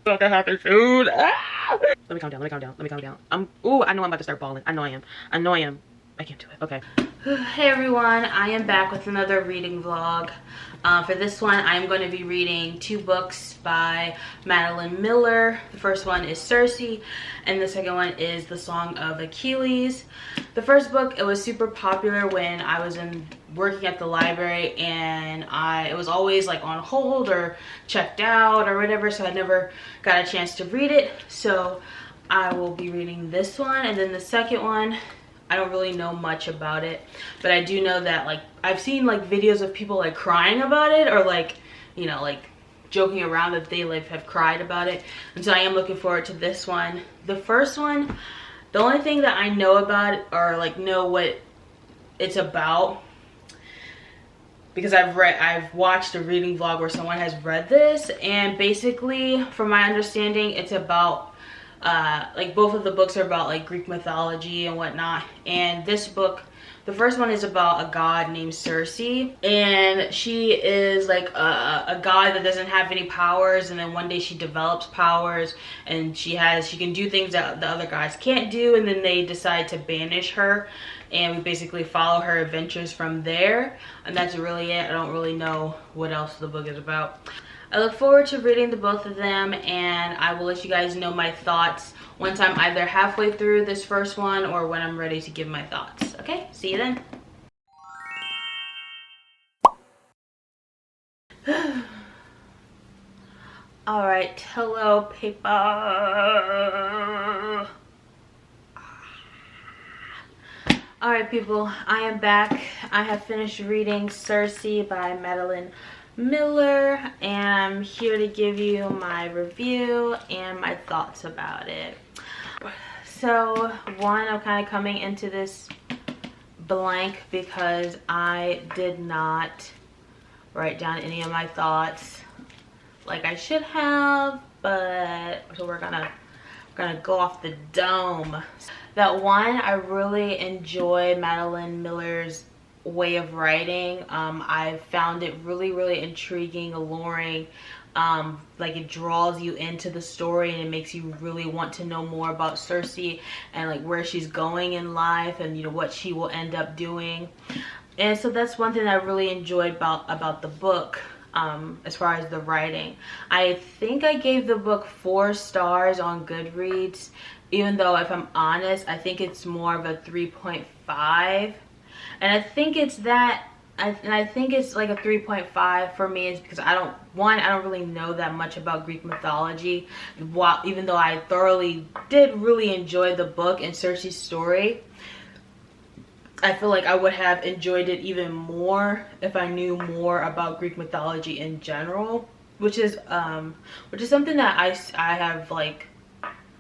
fucking happy soon. Ah! Let me calm down. Let me calm down. Let me calm down. Ooh, I know I'm about to start bawling. I know I am. I know I am. I can't do it. Okay. Hey everyone, I am back with another reading vlog. For this one, I'm going to be reading two books by Madeline Miller. The first one is Circe, and the second one is The Song of Achilles. The first book, it was super popular when I was working at the library, and it was always like on hold or checked out or whatever, so I never got a chance to read it. So I will be reading this one, and then the second one, I don't really know much about it, but I do know that like I've seen like videos of people like crying about it, or like, you know, like joking around that they like have cried about it. And so I am looking forward to this one. The first one, the only thing that I know about it, or like know what it's about, because I've watched a reading vlog where someone has read this, and basically from my understanding it's about like both of the books are about like Greek mythology and whatnot, and this book, the first one, is about a god named Circe, and she is like a god that doesn't have any powers, and then one day she develops powers, and she can do things that the other guys can't do, and then they decide to banish her, and we basically follow her adventures from there, and that's really it. I don't really know what else the book is about. I look forward to reading the both of them, and I will let you guys know my thoughts once I'm either halfway through this first one or when I'm ready to give my thoughts. Okay, see you then. All right, hello people. All right people, I am back. I have finished reading Circe by Madeline Miller, and I'm here to give you my review and my thoughts about it. So one, I'm kind of coming into this blank because I did not write down any of my thoughts like I should have, but so we're gonna go off the dome. That one, I really enjoy Madeline Miller's way of writing. I found it really intriguing, alluring. Like it draws you into the story, and it makes you really want to know more about Circe and like where she's going in life, and you know what she will end up doing. And so that's one thing I really enjoyed about the book. As far as the writing, I think I gave the book 4 stars on Goodreads, even though if I'm honest, I think it's more of a 3.5. And I think it's that, I think it's like a 3.5 for me, is because I don't really know that much about Greek mythology. Even though I did really enjoy the book and Circe's story, I feel like I would have enjoyed it even more if I knew more about Greek mythology in general, which is something that I have like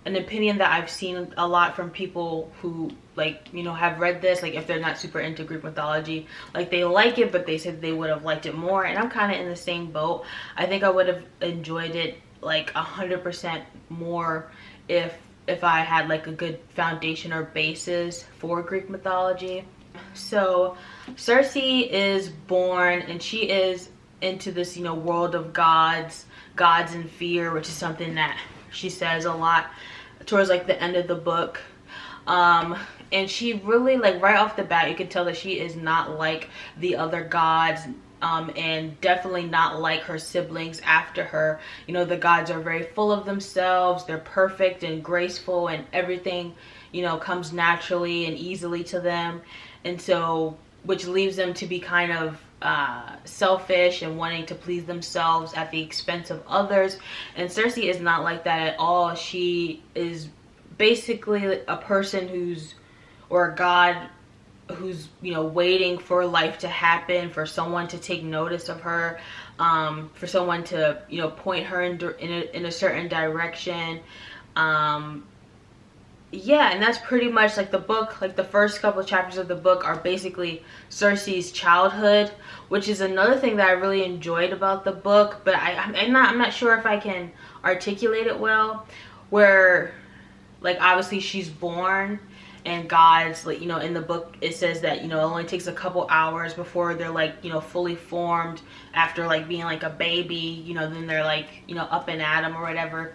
an opinion that I've seen a lot from people who, like, you know, have read this, like if they're not super into Greek mythology, like they like it, but they said they would have liked it more. And I'm kind of in the same boat. I think I would have enjoyed it like 100% more if I had like a good foundation or basis for Greek mythology. So Circe is born, and she is into this, you know, world of gods and fear, which is something that she says a lot towards like the end of the book. And she really, like right off the bat, you can tell that she is not like the other gods, and definitely not like her siblings after her. You know, the gods are very full of themselves, they're perfect and graceful, and everything, you know, comes naturally and easily to them, and so which leaves them to be kind of selfish and wanting to please themselves at the expense of others. And Circe is not like that at all. She is basically a person or a god who's, you know, waiting for life to happen, for someone to take notice of her, for someone to, you know, point her in a certain direction. Yeah, and that's pretty much like the book. Like the first couple of chapters of the book are basically Circe's childhood, which is another thing that I really enjoyed about the book, but I'm not sure if I can articulate it well. Where, like, obviously she's born, and gods, like, you know, in the book it says that, you know, it only takes a couple hours before they're like, you know, fully formed. After like being like a baby, you know, then they're like, you know, up and at 'em or whatever.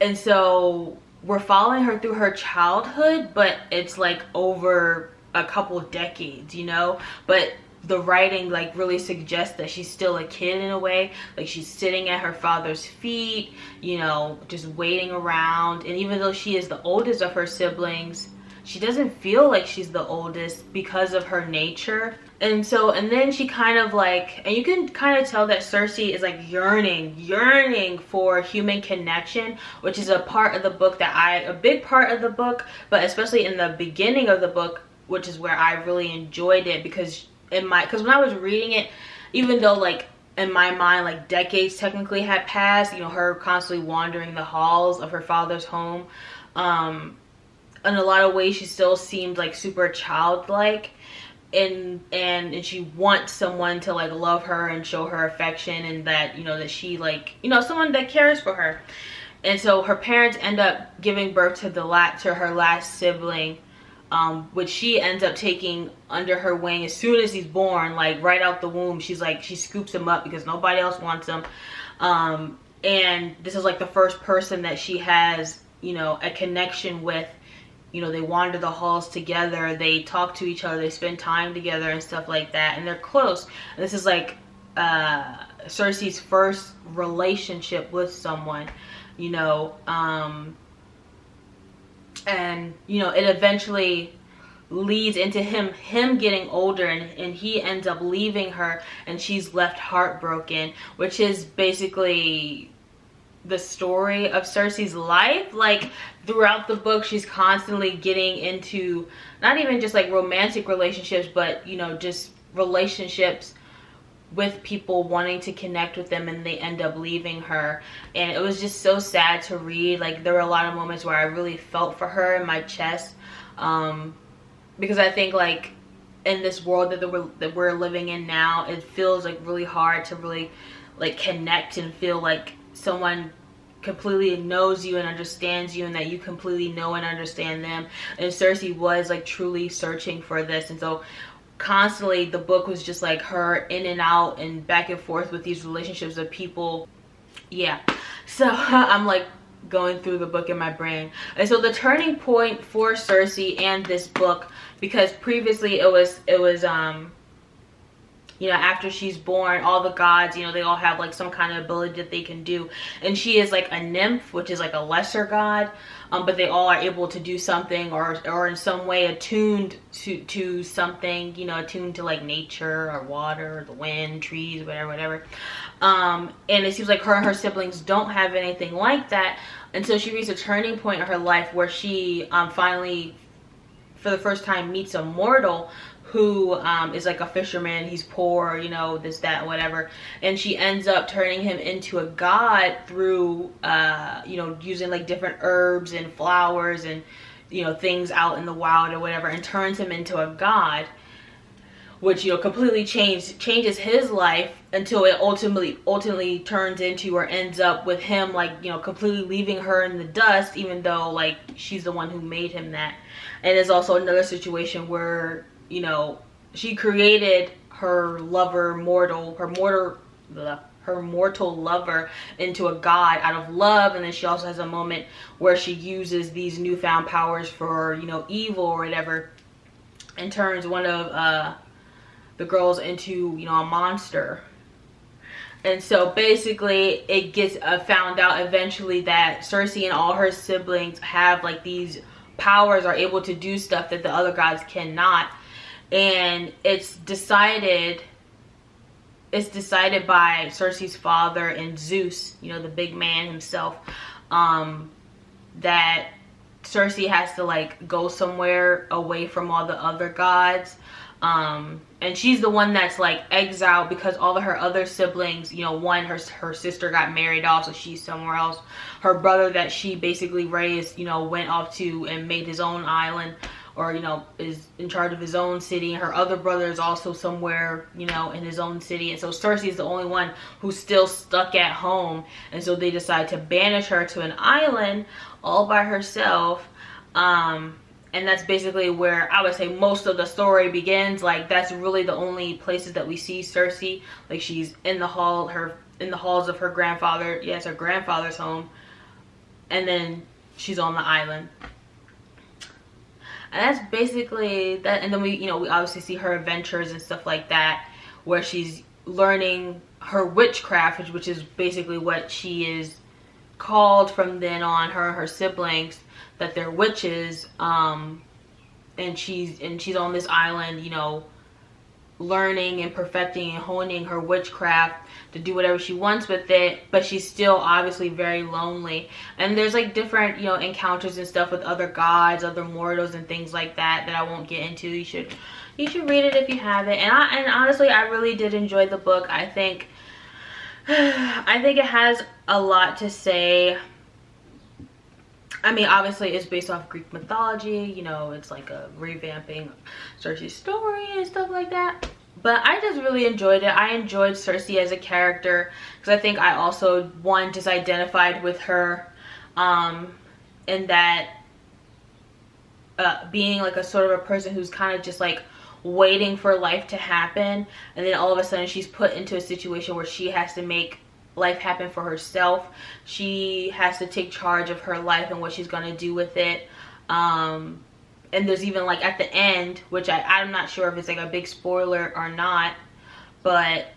And so we're following her through her childhood, but it's like over a couple decades, you know. But the writing like really suggests that she's still a kid in a way. Like she's sitting at her father's feet, you know, just waiting around. And even though she is the oldest of her siblings, she doesn't feel like she's the oldest because of her nature. And then she kind of like, and you can kind of tell that Circe is like yearning for human connection, which is a part of the book a big part of the book, but especially in the beginning of the book, which is where I really enjoyed it, because when I was reading it, even though like in my mind like decades technically had passed, you know, her constantly wandering the halls of her father's home, in a lot of ways she still seemed like super childlike, and she wants someone to like love her and show her affection, and that, you know, that she like, you know, someone that cares for her. And so her parents end up giving birth to her last sibling, which she ends up taking under her wing as soon as he's born, like right out the womb. She scoops him up because nobody else wants him. And this is like the first person that she has, you know, a connection with. You know, they wander the halls together, they talk to each other, they spend time together and stuff like that, and they're close. And this is like Circe's first relationship with someone, you know. And you know, it eventually leads into him getting older, and he ends up leaving her, and she's left heartbroken, which is basically the story of Circe's life. Like throughout the book, she's constantly getting into not even just like romantic relationships, but, you know, just relationships with people wanting to connect with them, and they end up leaving her. And it was just so sad to read. Like there were a lot of moments where I really felt for her in my chest, because I think like in this world that we're living in now, it feels like really hard to really like connect and feel like someone completely knows you and understands you, and that you completely know and understand them. And Circe was like truly searching for this. And so constantly the book was just like her in and out and back and forth with these relationships of people. Yeah, so I'm like going through the book in my brain. And so the turning point for Circe and this book, because previously it was you know, after she's born, all the gods, you know, they all have like some kind of ability that they can do. And she is like a nymph, which is like a lesser god, but they all are able to do something, or in some way attuned to something, you know, attuned to like nature or water or the wind, trees, whatever. And it seems like her and her siblings don't have anything like that. And so she reaches a turning point in her life where she finally, for the first time, meets a mortal who is like a fisherman. He's poor, you know, this, that, whatever. And she ends up turning him into a god through, you know, using like different herbs and flowers and, you know, things out in the wild or whatever, and turns him into a god, which, you know, completely changes his life, until it ultimately turns into, or ends up with him like, you know, completely leaving her in the dust, even though like she's the one who made him that. And there's also another situation where, you know, she created her mortal lover into a god out of love. And then she also has a moment where she uses these newfound powers for, you know, evil or whatever, and turns one of the girls into, you know, a monster. And so basically it gets found out eventually that Circe and all her siblings have like these powers, are able to do stuff that the other gods cannot. And it's decided by Circe's father and Zeus, you know, the big man himself, that Circe has to like go somewhere away from all the other gods. And she's the one that's like exiled because all of her other siblings, you know, her sister got married off, so she's somewhere else. Her brother that she basically raised, you know, went off to and made his own island, or, you know, is in charge of his own city. Her other brother is also somewhere, you know, in his own city. And so Circe is the only one who's still stuck at home. And so they decide to banish her to an island all by herself. And that's basically where I would say most of the story begins. Like that's really the only places that we see Circe. Like she's in the halls of her grandfather. Yes, her grandfather's home. and then she's on the island. And that's basically that. And then we, you know, we obviously see her adventures and stuff like that, where she's learning her witchcraft, which is basically what she is called from then on, her and her siblings, that they're witches. And she's on this island, you know, learning and perfecting and honing her witchcraft to do whatever she wants with it, but she's still obviously very lonely. And there's like different, you know, encounters and stuff with other gods, other mortals and things like that I won't get into. You should read it if you haven't. And honestly, I really did enjoy the book. I think it has a lot to say. I mean, obviously it's based off Greek mythology, you know, it's like a revamping Circe's story and stuff like that. But I just really enjoyed it. I enjoyed Circe as a character because I think I also, one, just identified with her in that being like a sort of a person who's kind of just like waiting for life to happen, and then all of a sudden she's put into a situation where she has to make life happen for herself. She has to take charge of her life and what she's going to do with it. And there's even like at the end, which I'm not sure if it's like a big spoiler or not, but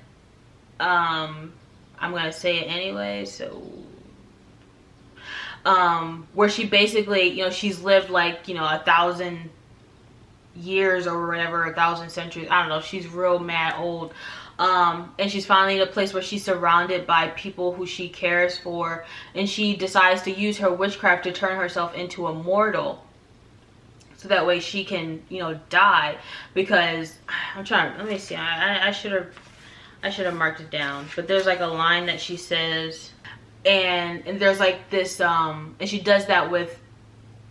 I'm going to say it anyway. So where she basically, you know, she's lived like, you know, 1,000 years or whatever, 1,000 centuries, I don't know, she's real mad old. And she's finally in a place where she's surrounded by people who she cares for, and she decides to use her witchcraft to turn herself into a mortal, so that way she can, you know, die. Because I'm trying, let me see, I should have marked it down, but there's like a line that she says, and there's like this and she does that with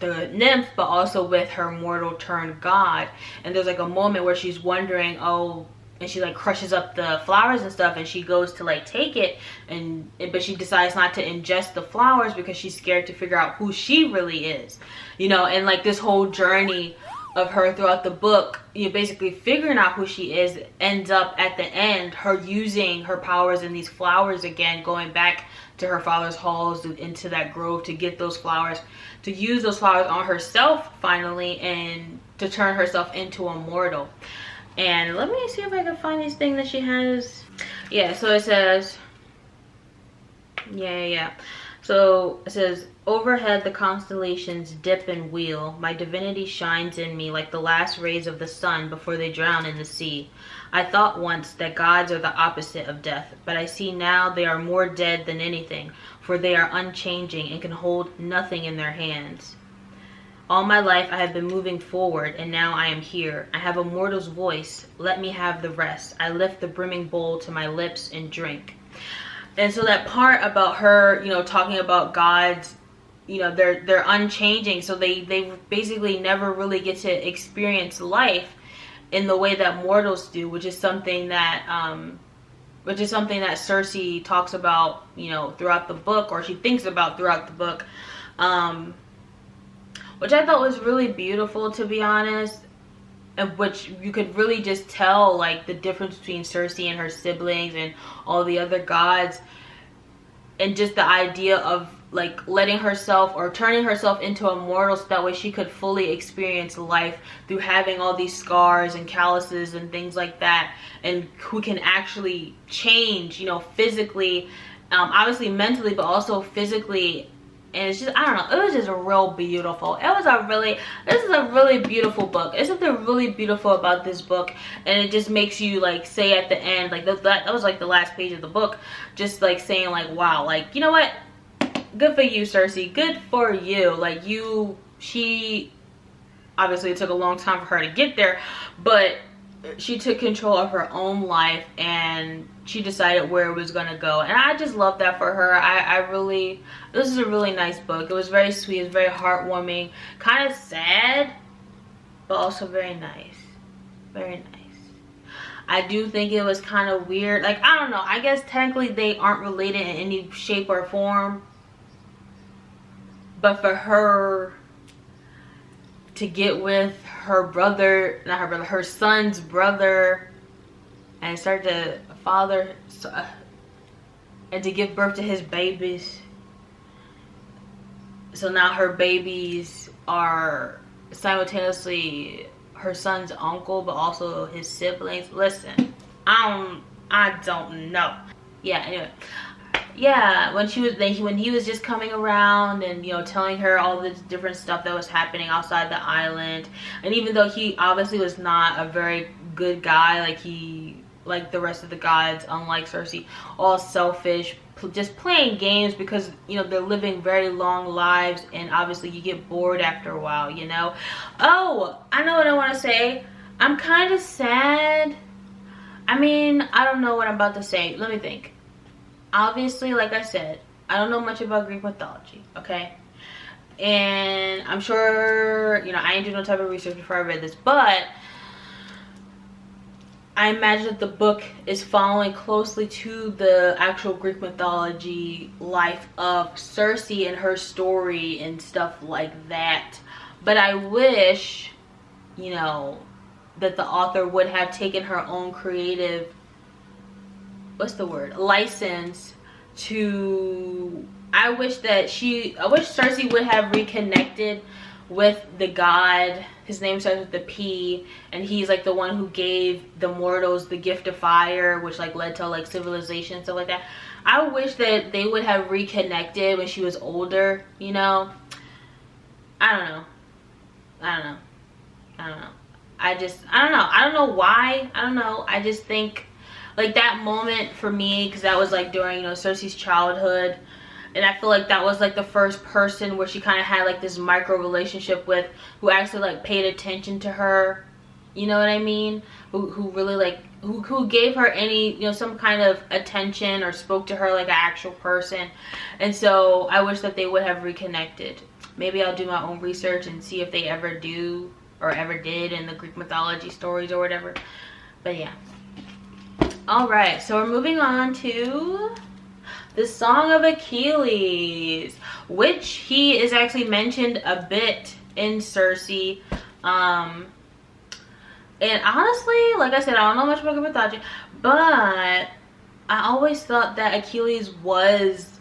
the nymph, but also with her mortal turned god. And there's like a moment where she's wondering, oh, and she like crushes up the flowers and stuff, and she goes to like take it, but she decides not to ingest the flowers because she's scared to figure out who she really is, you know. And like this whole journey of her throughout the book, you know, basically figuring out who she is, ends up at the end her using her powers in these flowers again, going back to her father's halls, into that grove to get those flowers, to use those flowers on herself finally, and to turn herself into a mortal. And let me see if I can find this thing that she has. Yeah, so it says, yeah. So it says, overhead the constellations dip and wheel. My divinity shines in me like the last rays of the sun before they drown in the sea. I thought once that gods are the opposite of death, but I see now they are more dead than anything, for they are unchanging and can hold nothing in their hands. All my life I have been moving forward, and now I am here. I have a mortal's voice. Let me have the rest. I lift the brimming bowl to my lips and drink. And so that part about her, you know, talking about gods, you know, they're unchanging, so they basically never really get to experience life in the way that mortals do, which is something that Circe talks about, you know, throughout the book, or she thinks about throughout the book. Which I thought was really beautiful, to be honest, and which you could really just tell like the difference between Circe and her siblings and all the other gods, and just the idea of like letting herself or turning herself into a mortal so that way she could fully experience life through having all these scars and calluses and things like that, and who can actually change, you know, physically, obviously mentally, but also physically. And it's just, I don't know, it was just real beautiful. This is a really beautiful book. There's something really beautiful about this book, and it just makes you like say at the end, like that was like the last page of the book, just like saying like, wow, like, you know what, good for you, Circe, good for you. Like she obviously, it took a long time for her to get there, but she took control of her own life and she decided where it was going to go. And I just love that for her. This is a really nice book. It was very sweet. It was very heartwarming, kind of sad, but also very nice. Very nice. I do think it was kind of weird. Like, I don't know. I guess technically they aren't related in any shape or form. But for her to get with her brother, not her brother, her son's brother, and start to father, and to give birth to his babies, So now her babies are simultaneously her son's uncle, but also his siblings. Listen, I don't know. Yeah, anyway. Yeah, when he was just coming around and, you know, telling her all the different stuff that was happening outside the island. And even though he obviously was not a very good guy, like the rest of the gods, unlike Circe, all selfish, just playing games because, you know, they're living very long lives, and obviously you get bored after a while, you know. Oh, I know what I want to say. I'm kind of sad. I mean, I don't know what I'm about to say. Let me think. Obviously, like I said, I don't know much about Greek mythology, okay? And I'm sure, you know, I didn't do no type of research before I read this, but I imagine that the book is following closely to the actual Greek mythology life of Circe and her story and stuff like that. But I wish, you know, that the author would have taken her own creative, what's the word, license to, I wish Circe would have reconnected with the god. His name starts with the P, and he's like the one who gave the mortals the gift of fire, which like led to like civilization and stuff like that. I wish that they would have reconnected when she was older, you know. I don't know. I don't know why. I don't know. I just think like that moment for me, because that was like during, you know, Circe's childhood, and I feel like that was like the first person where she kind of had like this micro relationship with, who actually like paid attention to her, you know what I mean, who really like who gave her any, you know, some kind of attention or spoke to her like an actual person. And so I wish that they would have reconnected. Maybe I'll do my own research and see if they ever do or ever did in the Greek mythology stories or whatever. But yeah. Alright, so we're moving on to the Song of Achilles, which he is actually mentioned a bit in Circe. And honestly, like I said, I don't know much about Greek mythology, but I always thought that Achilles was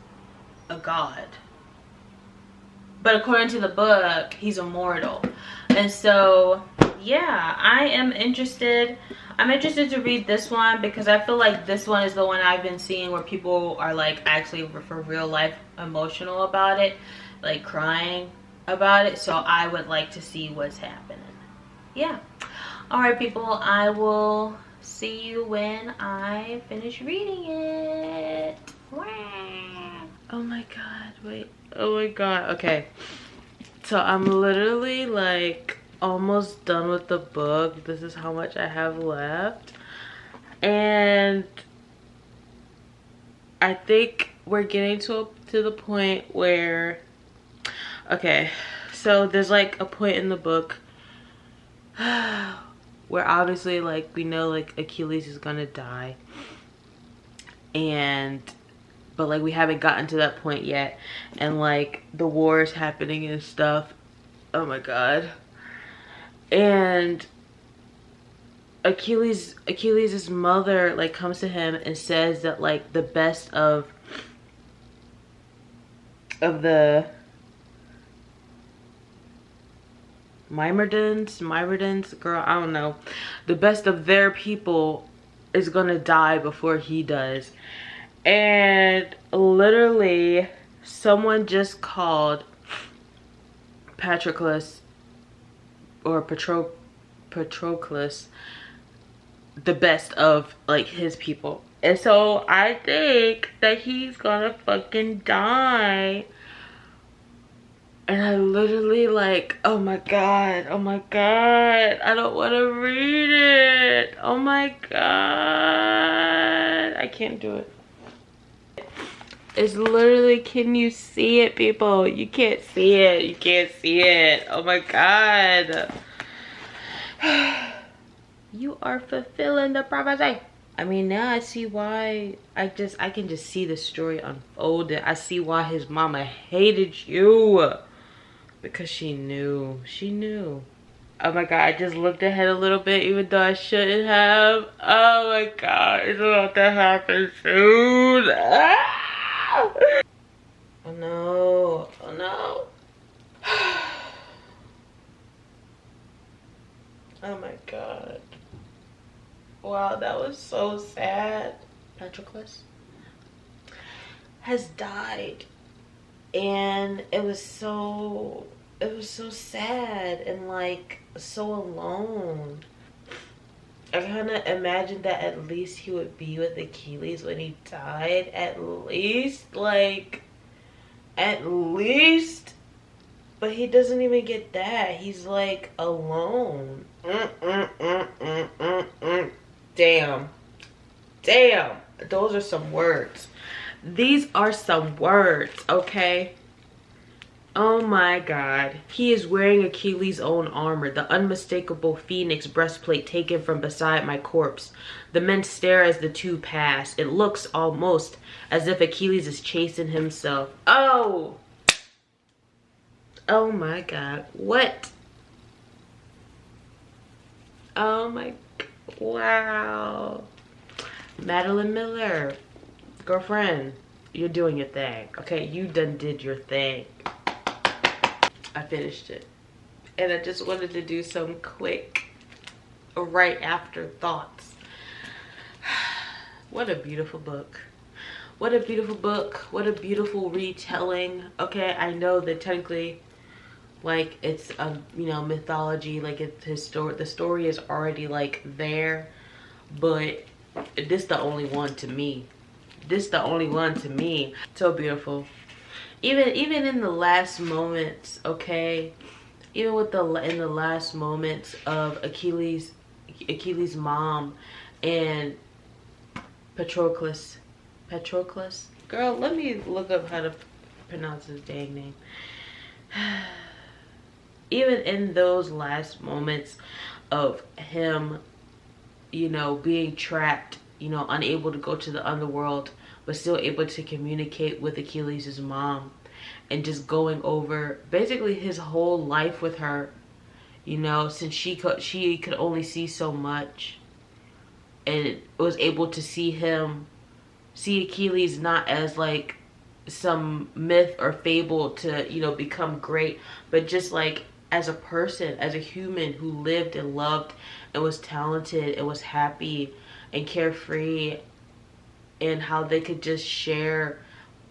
a god. But according to the book, he's immortal. And so, yeah, I'm interested to read this one, because I feel like this one is the one I've been seeing where people are like actually for real life emotional about it, like crying about it. So I would like to see what's happening. Yeah. All right, people, I will see you when I finish reading it. Oh my god, wait. Oh my god. Okay. So I'm literally like almost done with the book. This is how much I have left, and I think we're getting to the point where, okay, so there's like a point in the book where obviously like we know like Achilles is gonna die, but like we haven't gotten to that point yet, and like the war is happening and stuff. Oh my god. And Achilles' mother like comes to him and says that like the best of the Myrmidons, girl, I don't know, the best of their people is gonna die before he does. And literally someone just called Patroclus or Patroclus the best of like his people. And so I think that he's gonna fucking die. And I literally like, oh my god, I don't want to read it. Oh my god, I can't do it. It's literally, can you see it, people? You can't see it. You can't see it. Oh my god. You are fulfilling the prophecy. I mean, now I see why. I can just see the story unfolded. I see why his mama hated you. Because she knew. She knew. Oh my god, I just looked ahead a little bit even though I shouldn't have. Oh my god, it's about to happen soon. Ah! Oh no, oh no. god. Wow, that was so sad. Patroclus has died, and it was so sad and like so alone. I kind of imagined that at least he would be with Achilles when he died. At least. But he doesn't even get that. He's like alone. Damn. Those are some words. These are some words, okay? Oh my god. He is wearing Achilles' own armor, the unmistakable phoenix breastplate taken from beside my corpse. The men stare as the two pass. It looks almost as if Achilles is chasing himself. Oh! Oh my god. What? Oh my... Wow. Madeline Miller. Girlfriend, you're doing your thing. Okay, you done did your thing. I finished it. And I just wanted to do some quick right after thoughts. What a beautiful book. What a beautiful book. What a beautiful retelling. Okay, I know that technically, like, it's a, you know, mythology, like it's the story is already like there, but this the only one to me. This the only one to me. So beautiful. Even in the last moments, okay, even with in the last moments of Achilles' mom and Patroclus. Girl, let me look up how to pronounce his dang name. Even in those last moments of him, you know, being trapped, you know, unable to go to the underworld, but still able to communicate with Achilles' mom, and just going over basically his whole life with her, you know, since she could only see so much, and was able to see Achilles not as like some myth or fable to, you know, become great, but just like as a person, as a human who lived and loved and was talented and was happy and carefree, and how they could just share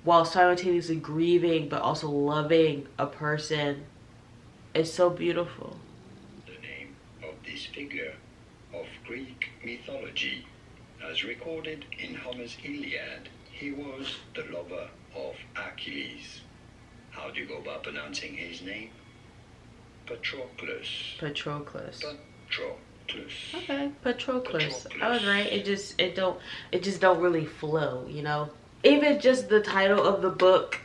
while simultaneously grieving but also loving a person. It's so beautiful. The name of this figure of Greek mythology, as recorded in Homer's Iliad, he was the lover of Achilles. How do you go about pronouncing his name? Patroclus. Okay, Patroclus. I was right. It just don't really flow, you know. Even just the title of the book,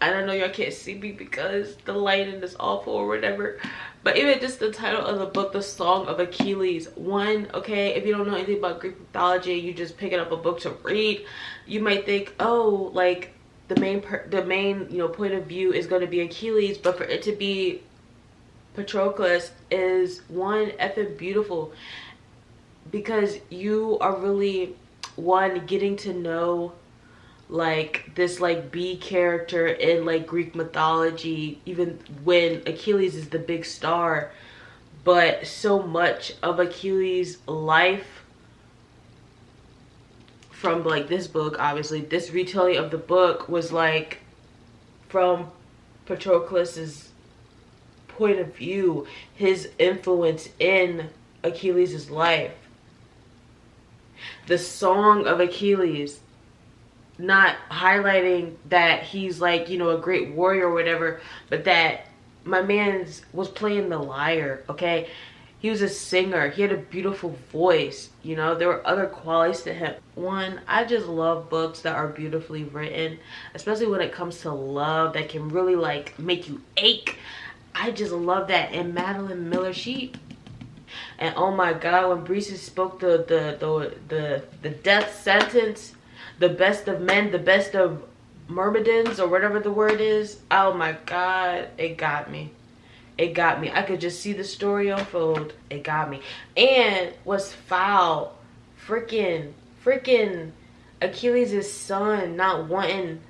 I don't know, y'all can't see me because the lighting is awful or whatever, but even just the title of the book, The Song of Achilles. One, okay, if you don't know anything about Greek mythology, you just picking up a book to read, you might think, oh, like the main you know, point of view is going to be Achilles, but for it to be Patroclus is one effing beautiful, because you are really getting to know like this like B character in like Greek mythology, even when Achilles is the big star. But so much of Achilles' life from like this book, obviously this retelling of the book, was like from Patroclus's point of view, his influence in Achilles' life. The Song of Achilles, not highlighting that he's like, you know, a great warrior or whatever, but that my man was playing the lyre, okay? He was a singer. He had a beautiful voice, you know. There were other qualities to him. One, I just love books that are beautifully written, especially when it comes to love, that can really like make you ache. I just love that. And Madeline Miller, and oh my god, when Breezy spoke the death sentence, the best of men, the best of myrmidons, or whatever the word is, oh my god, it got me. It got me. I could just see the story unfold. It got me. And what's foul, freaking Achilles' son not wanting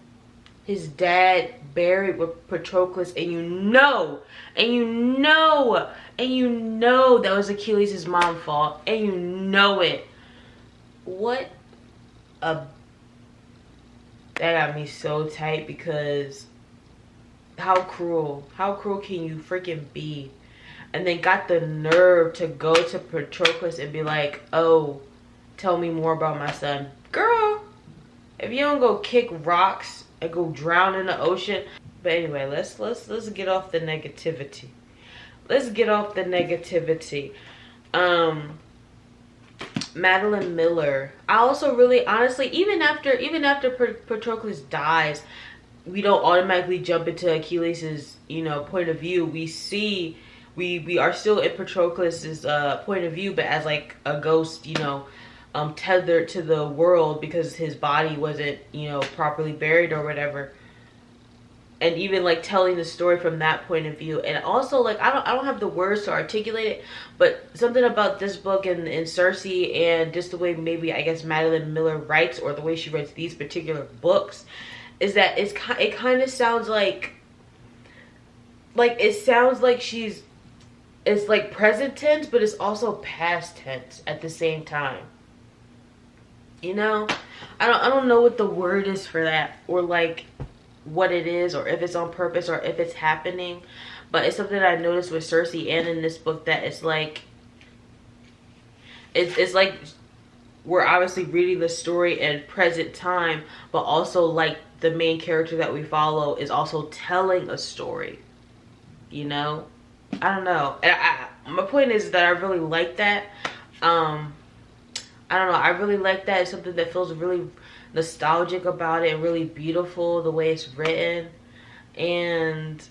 his dad buried with Patroclus, and you know that was Achilles' mom's fault, and you know it. What a... That got me so tight, because how cruel can you freaking be? And then got the nerve to go to Patroclus and be like, oh, tell me more about my son. Girl, if you don't go kick rocks and go drown in the ocean. But anyway, let's get off the negativity. Madeline Miller. I also really, honestly, even after Patroclus dies, we don't automatically jump into Achilles' point of view. We are still in Patroclus's point of view, but as like a ghost, tethered to the world because his body wasn't, properly buried or whatever. And even like telling the story from that point of view. And also, like, I don't have the words to articulate it, but something about this book and Circe, and just the way maybe I guess Madeline Miller writes, or the way she writes these particular books, is that it kind of sounds like it's like present tense, but it's also past tense at the same time. I don't know what the word is for that, or like what it is, or if it's on purpose, or if it's happening. But it's something that I noticed with Circe and in this book, that it's like we're obviously reading the story in present time, but also like the main character that we follow is also telling a story. I don't know. My point is that I really like that. I don't know. I really like that. It's something that feels really nostalgic about it, and really beautiful the way it's written. And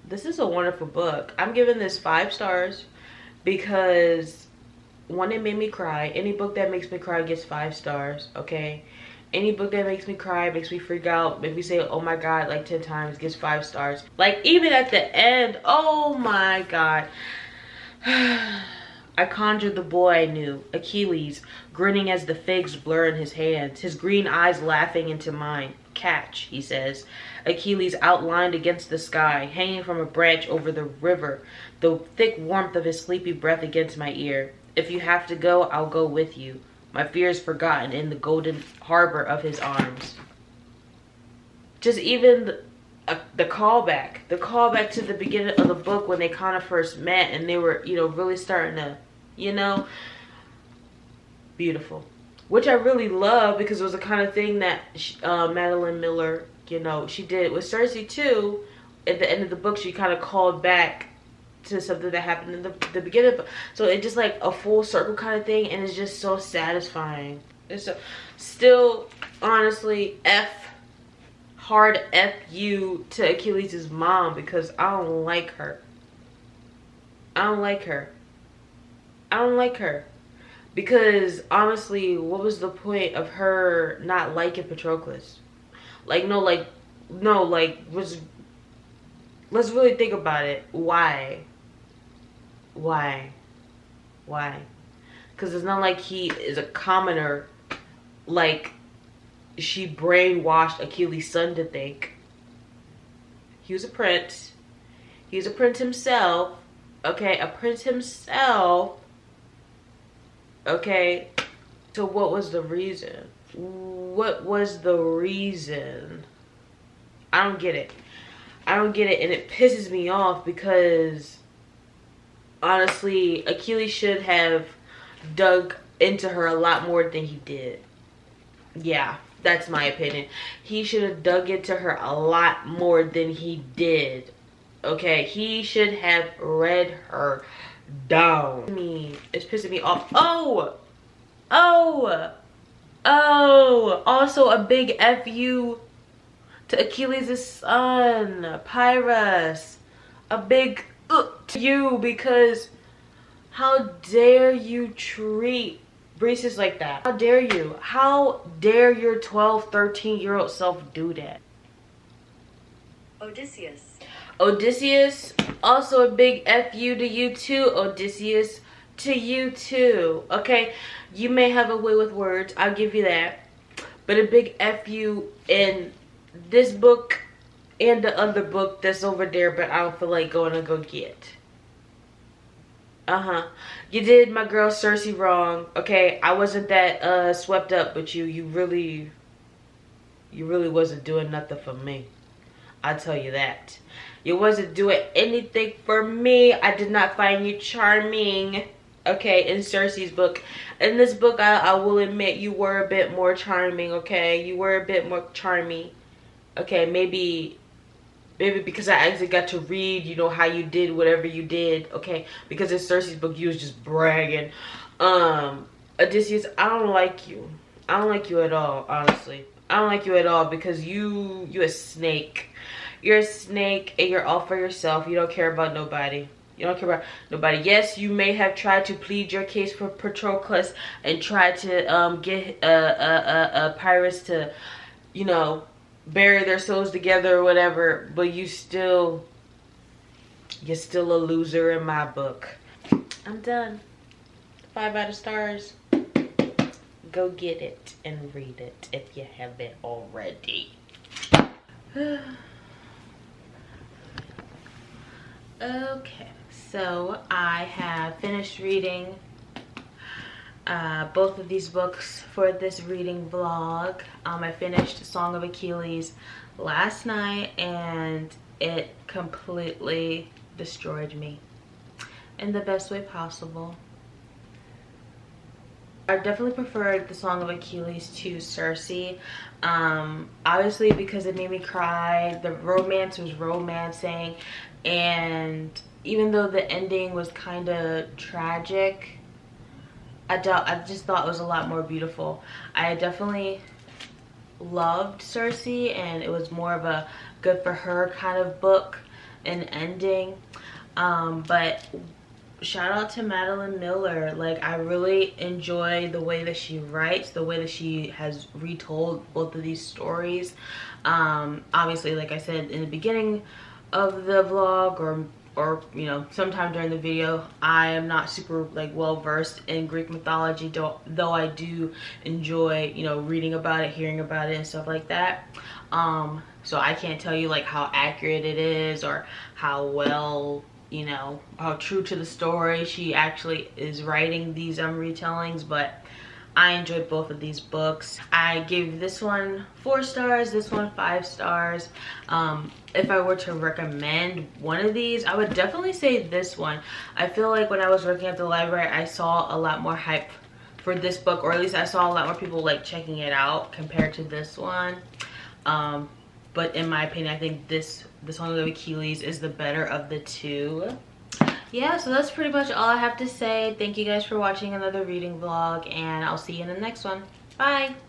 this is a wonderful book. I'm giving this 5 stars because, one, it made me cry. Any book that makes me cry gets 5 stars, okay? Any book that makes me cry, makes me freak out, make me say, oh my God, like 10 times, gets 5 stars. Like, even at the end, oh my God. I conjured the boy I knew, Achilles, grinning as the figs blur in his hands, his green eyes laughing into mine. Catch, he says. Achilles outlined against the sky, hanging from a branch over the river, the thick warmth of his sleepy breath against my ear. If you have to go, I'll go with you. My fears forgotten in the golden harbor of his arms. Just even the callback to the beginning of the book, when they kind of first met and they were, really starting to, beautiful. Which I really love, because it was the kind of thing that Madeline Miller, she did with Circe too. At the end of the book, she kind of called back to something that happened in the beginning. So it's just like a full circle kind of thing, and it's just so satisfying. It's still, honestly, hard F you to Achilles' mom, because I don't like her. Because honestly, what was the point of her not liking Patroclus? Let's really think about it. Why? Because it's not like he is a commoner, like she brainwashed Achilles' son to think. He was a prince. He was a prince himself. Okay, a prince himself. Okay, so what was the reason? I don't get it. And it pisses me off, because honestly, Achilles should have dug into her a lot more than he did. Yeah, that's my opinion. He should have dug into her a lot more than he did. Okay, he should have read her down. It's pissing me off. Also a big F you to Achilles' son, Pyrrhus. A big to you, because how dare you treat Breezus like that? How dare you? How dare your 12, 13-year-old self do that? Odysseus, also a big F you to you too, Odysseus. To you too, okay? You may have a way with words, I'll give you that. But a big F you in this book and the other book that's over there, but I don't feel like going to go get. You did my girl Circe wrong. Okay, I wasn't that swept up with you. You really wasn't doing nothing for me. I'll tell you that. You wasn't doing anything for me. I did not find you charming. Okay, in Circe's book. In this book, I will admit you were a bit more charming, okay? You were a bit more charming. Okay, maybe because I actually got to read, you know, how you did whatever you did, okay? Because in Circe's book, you was just bragging. Odysseus, I don't like you. I don't like you at all, honestly. I don't like you at all because you a snake. You're a snake and you're all for yourself. You don't care about nobody. You don't care about nobody. Yes, you may have tried to plead your case for Patroclus and try to get pirates to, you know, bury their souls together or whatever. But you're still a loser in my book. I'm done. 5 out of stars. Go get it and read it if you haven't already. Okay, so I have finished reading both of these books for this reading vlog. I finished Song of Achilles last night and it completely destroyed me in the best way possible. I definitely preferred the Song of Achilles to Circe. Obviously because it made me cry. The romance was romancing, and even though the ending was kind of tragic, I just thought it was a lot more beautiful. I definitely loved Circe, and it was more of a good for her kind of book and ending. But shout out to Madeline Miller. Like, I really enjoy the way that she writes, the way that she has retold both of these stories. Obviously, like I said in the beginning of the vlog, or you know, sometime during the video, I am not super like well versed in Greek mythology, though I do enjoy, you know, reading about it, hearing about it and stuff like that. So I can't tell you like how accurate it is or how well, you know, how true to the story she actually is writing these retellings, but I enjoyed both of these books. I gave this one 4 stars, this one 5 stars. If I were to recommend one of these, I would definitely say this one. I feel like when I was working at the library, I saw a lot more hype for this book, or at least I saw a lot more people like checking it out compared to this one. But in my opinion, I think the Song of Achilles is the better of the two. Yeah, so that's pretty much all I have to say. Thank you guys for watching another reading vlog, and I'll see you in the next one. Bye!